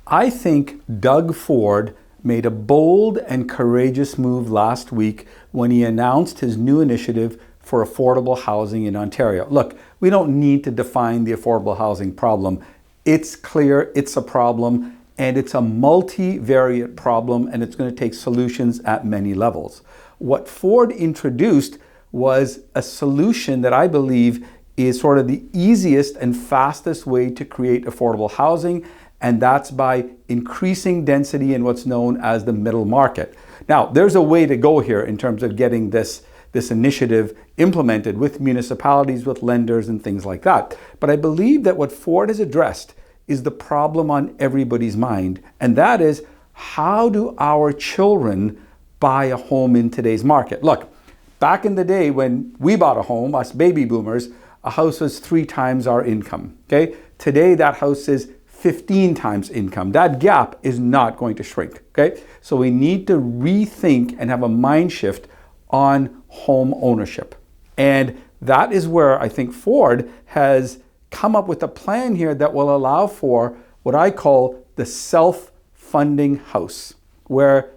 I think Doug Ford made a bold and courageous move last week when he announced his new initiative for affordable housing in Ontario. Look, we don't need to define the affordable housing problem. It's clear it's a problem, and it's a multivariate problem, and it's going to take solutions at many levels. What Ford introduced was a solution that I believe is sort of the easiest and fastest way to create affordable housing, and that's by increasing density in what's known as the middle market. Now, there's a way to go here in terms of getting this initiative implemented with municipalities, with lenders, and things like that. But I believe that what Ford has addressed is the problem on everybody's mind, and that is, how do our children buy a home in today's market? Look, back in the day when we bought a home, us baby boomers, a house was 3 times our income, okay? Today, that house is 15 times income. That gap is not going to shrink, okay? So we need to rethink and have a mind shift on home ownership. And that is where I think Ford has come up with a plan here that will allow for what I call the self-funding house, where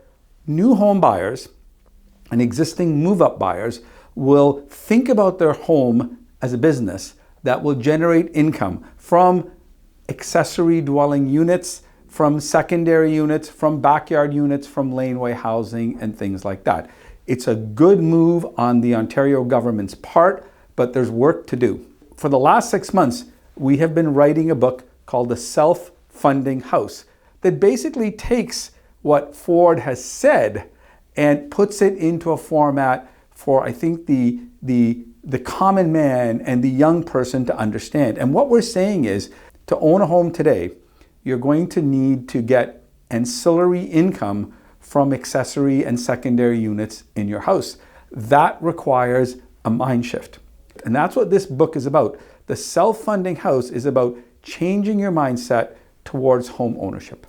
new home buyers and existing move-up buyers will think about their home as a business that will generate income from accessory dwelling units, from secondary units, from backyard units, from laneway housing, and things like that. It's a good move on the Ontario government's part, but there's work to do. For the last 6 months, we have been writing a book called The Self-Funding House that basically takes what Ford has said and puts it into a format for, I think, the common man and the young person to understand. And what we're saying is, to own a home today, you're going to need to get ancillary income from accessory and secondary units in your house. That requires a mind shift. And that's what this book is about. The Self-Funding House is about changing your mindset towards home ownership.